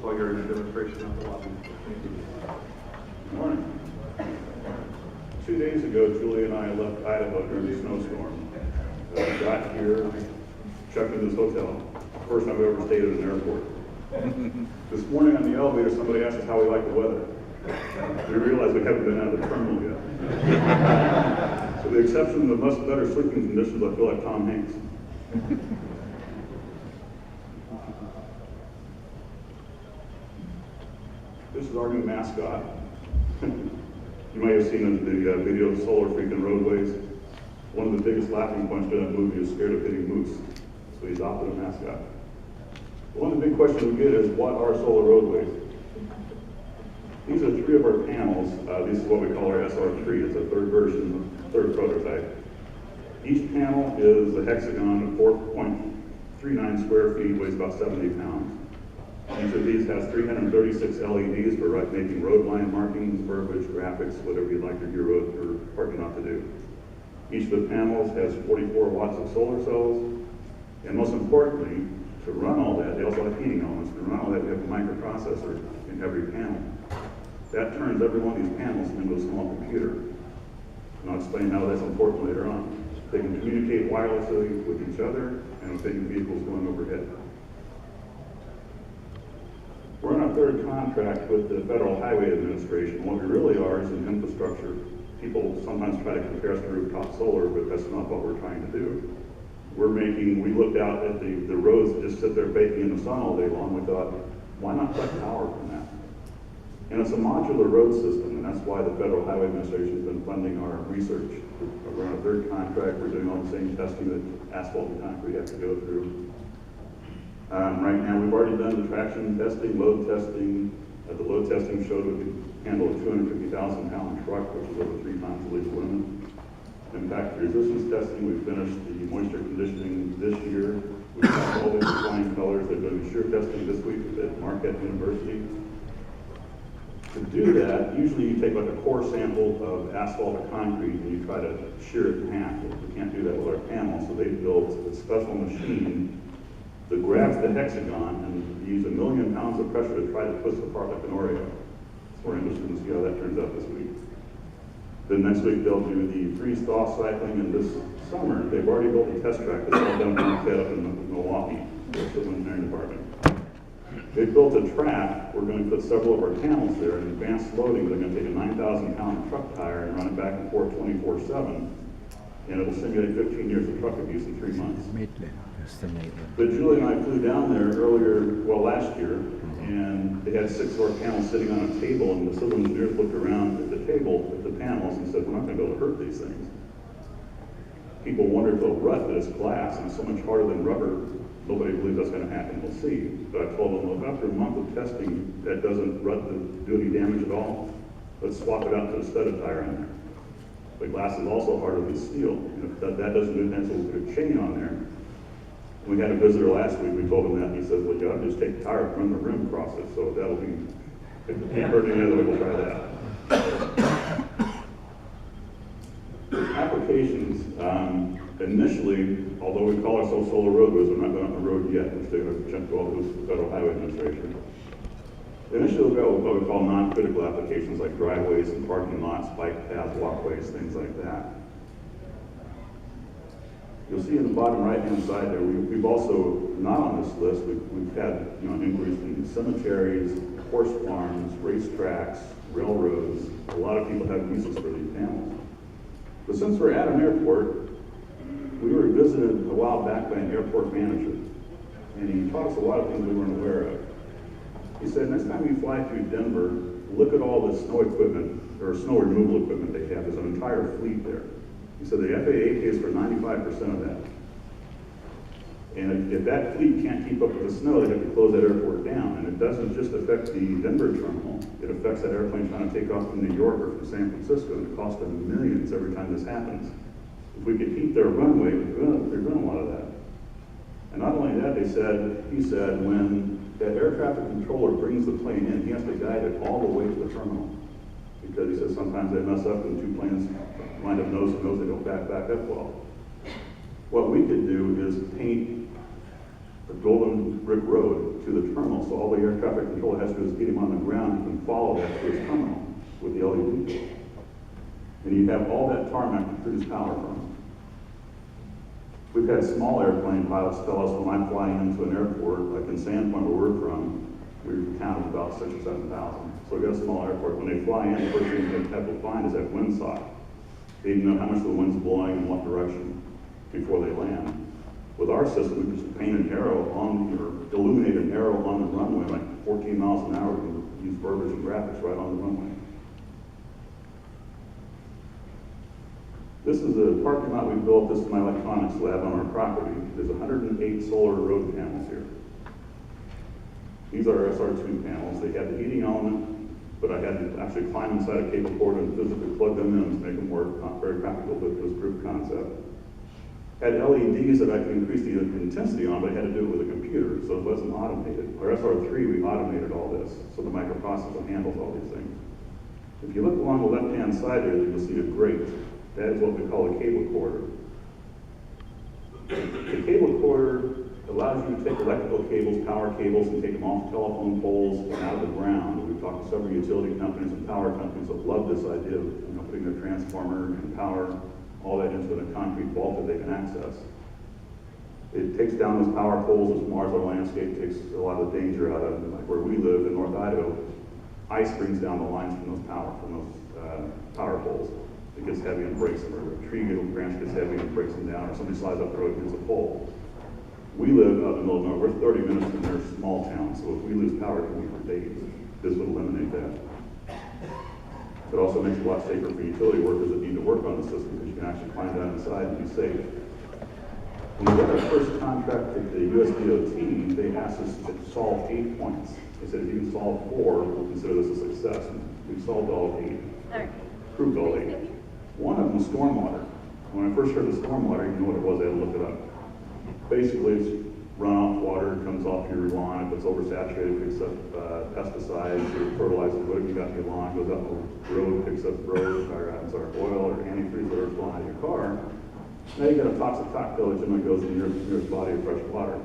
while you're in a demonstration of the lobby. Good morning. 2 days ago, Julie and I left Idaho during the snowstorm. Got here, checked into this hotel. First time we ever stayed at an airport. This morning on the elevator, somebody asked us how we like the weather. We realized we haven't been out of the terminal yet. So with the exception of much better sleeping conditions, I feel like Tom Hanks. This is our new mascot. You might have seen the video of Solar Roadways. One of the biggest laughing points in that movie is scared of hitting moose. So he adopted a mascot. One of the big questions we get is, what are solar roadways? These are 3 of our panels. This is what we call our SR3. It's a third version, third prototype. Each panel is a hexagon of 4.39 square feet, weighs about 70 pounds. Each of these has 336 LEDs for making road line markings, verbiage, graphics, whatever you'd like your road or parking lot to do. Each of the panels has 44 watts of solar cells, and most importantly, to run all that, they also have heating elements. To run all that, we have a microprocessor in every panel. That turns every one of these panels into a small computer. And I'll explain how that's important later on. They can communicate wirelessly with each other and with big vehicles going overhead. We're on our 3rd contract with the Federal Highway Administration. What we really are is an infrastructure. People sometimes try to compare us to rooftop solar, but that's not what we're trying to do. We looked out at the roads that just sit there baking in the sun all day long. We thought, why not collect power from that? And it's a modular road system, and that's why the Federal Highway Administration has been funding our research. We're on a 3rd contract. We're doing all the same testing that asphalt and concrete have to go through. Right now, we've already done the traction testing, load testing. The load testing showed we could handle a 250,000 pound truck, which is over 3 times the legal limit. Impact resistance testing, we finished the moisture conditioning this year. We've got all the flying colors. They're doing shear testing this week at Marquette University. To do that, usually you take like a core sample of asphalt or concrete and you try to shear it in half. We can't do that with our panel, so they built a special machine that grabs the hexagon and use 1 million pounds of pressure to try to twist it apart like an Oreo. So we're interested to see how that turns out this week. Then next week they'll do the freeze-thaw cycling, and this summer they've already built a test track that's all done up in Milwaukee, the civil engineering department. They've built a track. We're going to put several of our panels there. In advanced loading, they're going to take a 9,000 pound truck tire and run it back and forth 24/7, and it'll simulate 15 years of truck abuse in 3 months. But Julie and I flew down there last year, and they had 6 of our panels sitting on a table, and the civil engineers looked around at the table, at the panels, and said, we're not going to be able to hurt these things. People wonder if they'll rut, but it's glass, and it's so much harder than rubber. Nobody believes that's going to happen. We'll see. But I told them, look, after a month of testing, that doesn't do any damage at all. Let's swap it out to a studded tire on there. The glass is also harder than steel. And if that doesn't do that, so we'll put a chain on there. We had a visitor last week. We told him that. He says, well, you ought to just take the tire and run the rim across it. So that'll be, if it can't hurt any other way, we'll try that. Applications. Initially, although we call ourselves Solar Roadways, we're not going on the road yet. We're still going to jump to all the Federal Highway Administration. Initially, we'll go with what we call non-critical applications like driveways and parking lots, bike paths, walkways, things like that. You'll see in the bottom right-hand side there, we've also, not on this list, we've had inquiries in cemeteries, horse farms, racetracks, railroads. A lot of people have uses for these panels. But since we're at an airport, we were visited a while back by an airport manager, and he taught us a lot of things we weren't aware of. He said, next time you fly through Denver, look at all the snow equipment, or snow removal equipment they have. There's an entire fleet there. He said the FAA pays for 95% of that. And if that fleet can't keep up with the snow, they have to close that airport down. And it doesn't just affect the Denver terminal. It affects that airplane trying to take off from New York or from San Francisco. And it costs them millions every time this happens. If we could keep their runway, they're doing a lot of that. And not only that, he said when that air traffic controller brings the plane in, he has to guide it all the way to the terminal. Because he says sometimes they mess up and 2 planes wind up nose to nose, they don't back up well. What we could do is paint the golden brick road to the terminal so all the air traffic control has to do is get him on the ground and follow that to his terminal with the LED. And you have all that tarmac to produce power from. We've had small airplane pilots tell us when I fly into an airport, like in Sandpoint where we're from, we counted about 6,000 or 7,000. So we've got a small airport. When they fly in, the first thing they have to find is that windsock. They need to know how much the wind's blowing in what direction before they land. With our system, we just paint an arrow on, or illuminate an arrow on the runway, like 14 miles an hour. We can use verbiage and graphics right on the runway. This is a parking lot we built. This is my electronics lab on our property. There's 108 solar road panels here. These are SR2 panels. They have the heating element, but I had to actually climb inside a cable cord and physically plug them in to make them work. Not very practical, but it was proof concept. Had LEDs that I could increase the intensity on, but I had to do it with a computer, so it wasn't automated. Our SR3, we automated all this, so the microprocessor handles all these things. If you look along the left-hand side there, you'll see a grate. That is what we call a cable corder. The cable corder allows you to take electrical cables, power cables, and take them off telephone poles and out of the ground. We've talked to several utility companies and power companies that love this idea of putting their transformer and power, all that into a concrete vault that they can access. It takes down those power poles as Mars our landscape takes a lot of the danger out of them. Like where we live in North Idaho, ice brings down the lines from those power poles. It gets heavy and breaks them, or a tree branch gets heavy and breaks them down, or somebody slides up the road and hits a pole. We live out in the middle of nowhere. We're 30 minutes from their small town, so if we lose power, it can be for days. This would eliminate that. It also makes it a lot safer for utility workers that need to work on the system, because you can actually climb down inside and be safe. When we got our first contract with the US DOT, they asked us to solve 8 points. They said, if you can solve 4, we'll consider this a success. And we solved all 8. Proved all 8. One of them was stormwater. When I first heard of stormwater, you know what it was, I had to look it up. Basically, it's runoff water, comes off your lawn. If it's oversaturated, picks up pesticides or fertilizers, whatever you got in your lawn, goes up the road, picks up oil or antifreeze, whatever's flowing out of your car. Now you got a toxic cocktail that generally goes in your nearest body of fresh water.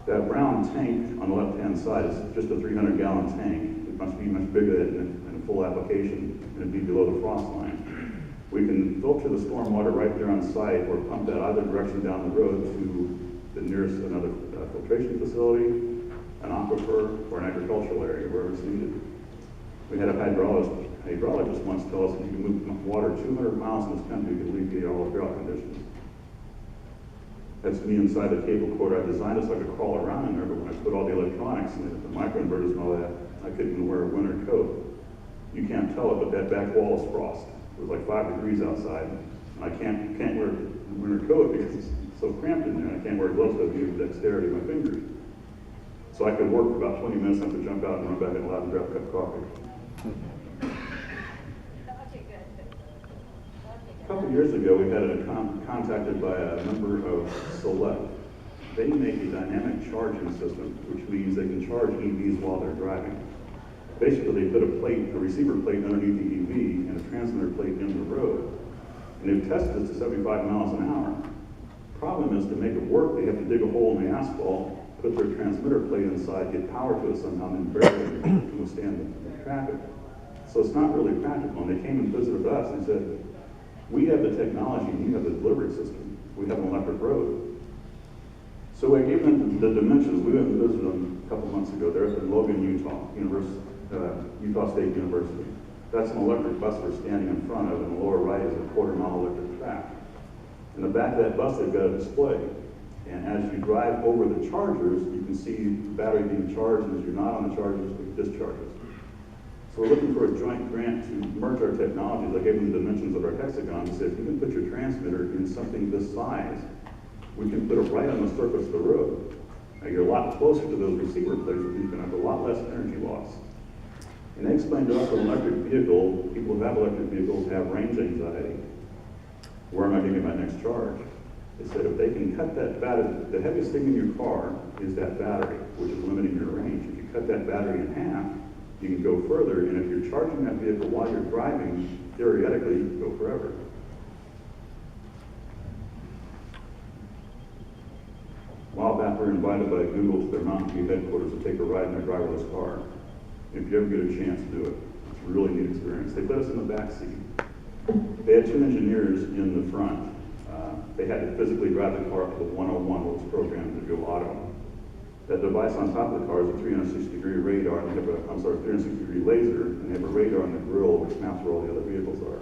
That brown tank on the left-hand side is just a 300-gallon tank. It must be much bigger than in a full application, and it'd be below the frost line. We can filter the storm water right there on site, or pump that either direction down the road to the nearest another filtration facility, an aquifer, or an agricultural area where it's needed. We had a hydrologist once tell us that you can move water 200 miles in this country, you can alleviate all the drought conditions. That's me inside the cable cord. I designed it so I could crawl around in there, but when I put all the electronics and the microinverters and all that, I couldn't even wear a winter coat. You can't tell it, but that back wall is frost. It was like 5 degrees outside. I can't wear a winter coat because it's so cramped in there. I can't wear gloves because I use dexterity with my fingers. So I could work for about 20 minutes, I could jump out and run back in the lab and grab a cup of coffee. A couple of years ago, we had contacted by a member of Select. They make a dynamic charging system, which means they can charge EVs while they're driving. Basically, they put a receiver plate underneath the EV and a transmitter plate in the road. And they've tested this to 75 miles an hour. Problem is, to make it work, they have to dig a hole in the asphalt, put their transmitter plate inside, get power to it somehow, and then bury it to withstand the traffic. So it's not really practical. And they came and visited us and said, we have the technology and you have the delivery system. We have an electric road. So I gave them the dimensions. We went and visited them a couple months ago. They're at Logan, Utah State University. That's an electric bus we're standing in front of, and the lower right is a quarter-mile electric track. In the back of that bus, they've got a display. And as you drive over the chargers, you can see the battery being charged, and as you're not on the chargers, it discharges. So we're looking for a joint grant to merge our technologies. I gave them the dimensions of our hexagon. We said, if you can put your transmitter in something this size, we can put it right on the surface of the road. Now you're a lot closer to those receiver plates, but you can have a lot less energy loss. And they explained to us that an electric vehicle, people who have electric vehicles have range anxiety. Where am I going to get my next charge? They said if they can cut that battery, the heaviest thing in your car is that battery, which is limiting your range. If you cut that battery in half, you can go further, and if you're charging that vehicle while you're driving, theoretically, you can go forever. A while back, staff were invited by Google to their Mountain View headquarters to take a ride in their driverless car. If you ever get a chance, do it. It's a really neat experience. They put us in the back seat. They had two engineers in the front. They had to physically drive the car up to the 101, what was programmed to go auto. That device on top of the car is a 360-degree radar, and they have a, 360-degree laser, and they have a radar on the grill which maps where all the other vehicles are.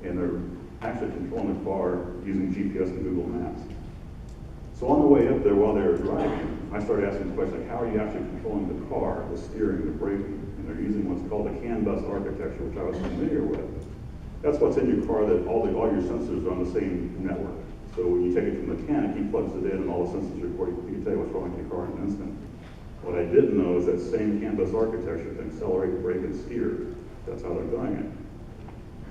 And they're actually controlling the car using GPS and Google Maps. So on the way up there while they were driving, I started asking the question, like, how are you actually controlling the car, the steering, the braking? And they're using what's called the CAN bus architecture, which I was familiar with. That's what's in your car, that all your sensors are on the same network. So when you take it to the mechanic, he plugs it in and all the sensors record, he can tell you what's wrong with your car in an instant. What I didn't know is that same CAN bus architecture can accelerate, brake, and steer. That's how they're doing it.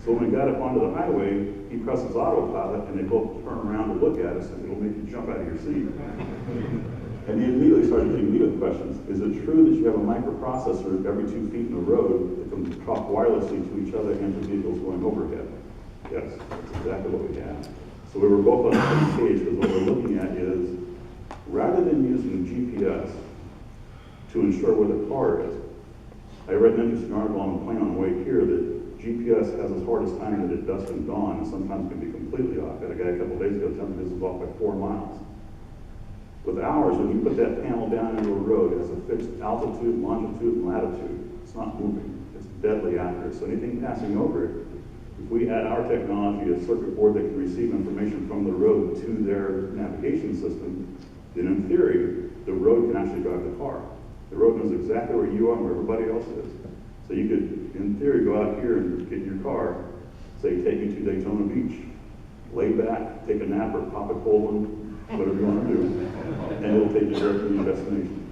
So when we got up onto the highway, he presses autopilot and they both turn around to look at us and it'll make you jump out of your seat. And he immediately started hitting me with questions. Is it true that you have a microprocessor every 2 feet in the road that can talk wirelessly to each other and to vehicles going overhead? Yes, that's exactly what we have. So we were both on the same page because what we're looking at is, rather than using GPS to ensure where the car is, I read an interesting article on the plane on the way here that GPS has its hardest time at dusk and dawn and sometimes can be completely off. I had a guy a couple days ago telling me this is off by 4 miles. With ours, when you put that panel down into a road, it has a fixed altitude, longitude, and latitude. It's not moving. It's deadly accurate. So anything passing over it, if we add our technology, a circuit board that can receive information from the road to their navigation system, then in theory, the road can actually drive the car. The road knows exactly where you are and where everybody else is. So you could, in theory, go out here and get in your car, say, take me to Daytona Beach, lay back, take a nap, or pop a cold one, whatever you want to do, and it'll take you directly to your destination.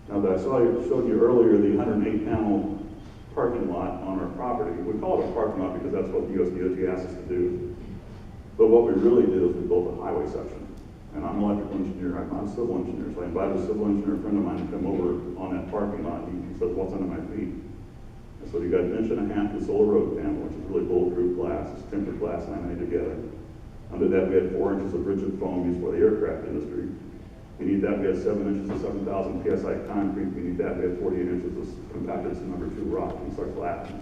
Now that I showed you earlier the 108 panel parking lot on our property. We call it a parking lot because that's what the US DOT asked us to do. But what we really did is we built a highway section. And I'm an electrical engineer, I'm not a civil engineer, so I invited a civil engineer friend of mine to come over on that parking lot. He said, what's under my feet? And so you got 1.5 inches of solar road panel, which is really bulletproof glass. It's tempered glass laminated together. Under that, we had 4 inches of rigid foam used for the aircraft industry. Beneath that, we had 7 inches of 7,000 PSI concrete. Beneath that, we had 48 inches of compacted number 2 rock. And he starts laughing.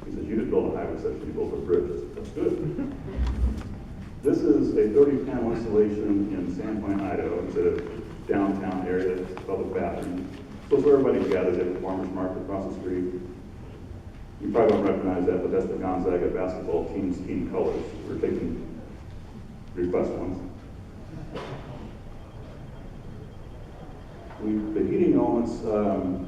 He says, you didn't build a highway section, you built a bridge. I said, that's good. This is a 30-panel installation in Sandpoint, Idaho. It's a downtown area, it's a public bathroom. So it's where everybody gathers at the farmer's market across the street. You probably don't recognize that, but that's the Gonzaga basketball team's team colors. We're taking request ones. The heating elements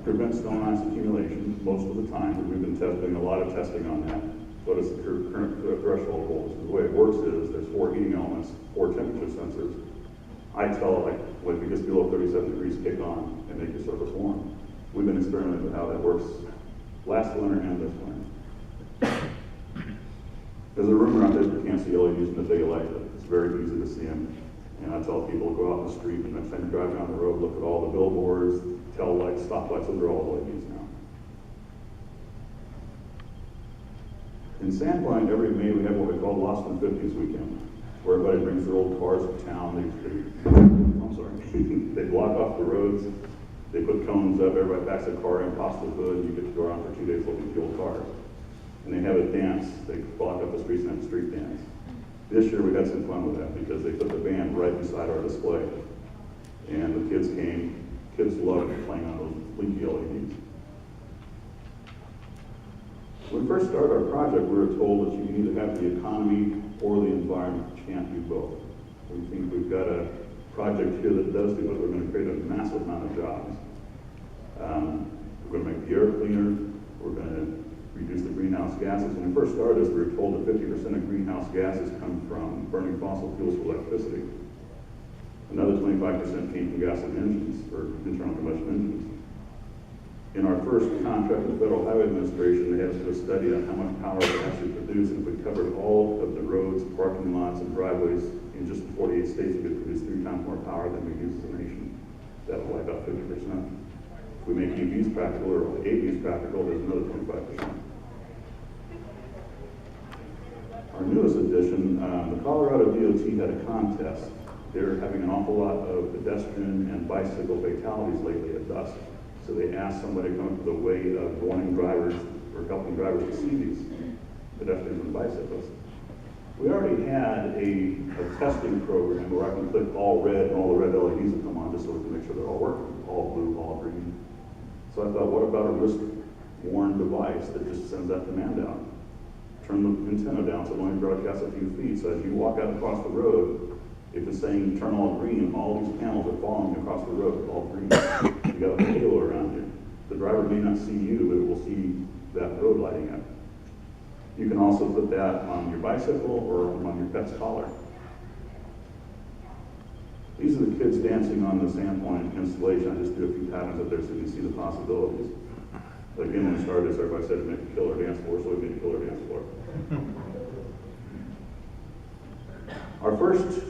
prevent snow and ice accumulation most of the time. We've been doing a lot of testing on that. What is the current threshold voltage? The way it works is there's 4 heating elements, 4 temperature sensors. I tell it, like, when it gets below 37 degrees, kick on and make your surface warm. We've been experimenting with how that works last winter and this winter. There's a rumor out there that you can't see LEDs in the day light. It's very easy to see them. And I tell people to go out in the street and next time you drive down the road, look at all the billboards, tail lights, stop lights, those are all LEDs now. In Sandpoint, every May we have what we call Lost in the 50s weekend, where everybody brings their old cars to town. They block off the roads, they put cones up, everybody backs their car in, pops the hood, you get to go around for 2 days looking at the old cars. And they have a dance, they block up the streets and have a street dance. This year we had some fun with that because they put the band right beside our display. And the kids came, kids loved playing on those blinky LEDs. When we first started our project, we were told that you can either have the economy or the environment. You can't do both. We think we've got a project here that does do it. We're going to create a massive amount of jobs. We're going to make the air cleaner. We're going to reduce the greenhouse gases. When we first started this, we were told that 50% of greenhouse gases come from burning fossil fuels for electricity. Another 25% came from gasoline engines, or internal combustion engines. In our first contract with the Federal Highway Administration, they had us do a study on how much power they actually produce, and if we covered all of the roads, parking lots, and driveways in just 48 states, we could produce 3 times more power than we use as a nation. That would wipe out 50%. If we make EVs practical, or AVs practical, there's another 25%. Our newest addition, the Colorado DOT had a contest. They're having an awful lot of pedestrian and bicycle fatalities lately at dusk. So they asked somebody to come up with a way of warning drivers or helping drivers to see these pedestrians and bicyclists. We already had a testing program where I can click all red and all the red LEDs will come on just so we can make sure they're all working, all blue, all green. So I thought, what about a wrist-worn device that just sends that command out? Turn the antenna down so it only broadcasts a few feet. So as you walk out across the road, if it's saying turn all green, all these panels are following you across the road, all green. You got a halo around you. The driver may not see you, but it will see that road lighting up. You can also put that on your bicycle or on your pet's collar. These are the kids dancing on the Sandpoint installation. I just did a few patterns up there so you can see the possibilities. Again, when we started this, everybody said to make a killer dance floor, so we made a killer dance floor. Our first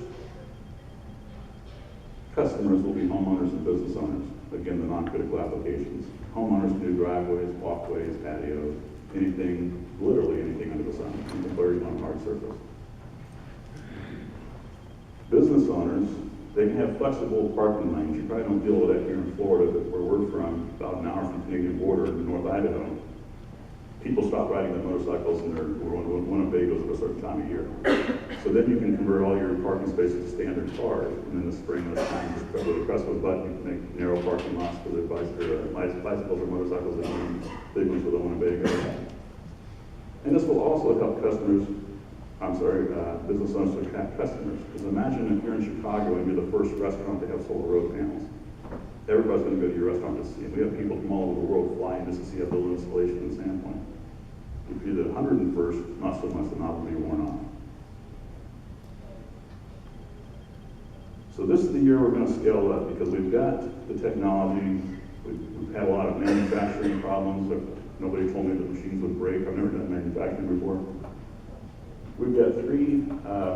customers will be homeowners and business owners. Again, the non-critical applications. Homeowners can do driveways, walkways, patios, anything, literally anything under the sun, even buried on a hard surface. Business owners, they can have flexible parking lanes. You probably don't deal with that here in Florida, but where we're from, about an hour from the Canadian border in North Idaho, people stop riding their motorcycles and they're Winnebagos at a certain time of year. So then you can convert all your parking spaces to standard cars. And in the spring, this time, just with a press of a button, you can make narrow parking lots for the bicycles or motorcycles that you big ones for the Winnebago. And this will also help business owners to attract customers. Because imagine if you're in Chicago and you're the first restaurant to have solar road panels. Everybody's going to go to your restaurant to see it. We have people from all over the world flying just to see a building installation in Sandpoint. If you're the 101st, not so much, the knob will be worn off. So this is the year we're going to scale up because we've got the technology. We've had a lot of manufacturing problems. Nobody told me the machines would break. I've never done manufacturing before. We've got 3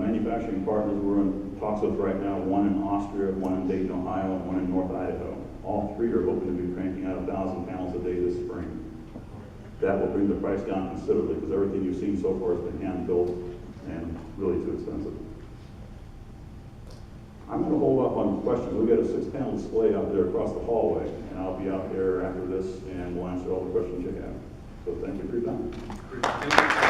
manufacturing partners we're in talks with right now, one in Austria, one in Dayton, Ohio, and one in North Idaho. All 3 are hoping to be cranking out 1,000 panels a day this spring. That will bring the price down considerably because everything you've seen so far has been hand-built and really too expensive. I'm going to hold off on questions. We've got a 6-panel display out there across the hallway, and I'll be out there after this, and we'll answer all the questions you have. So thank you for your time.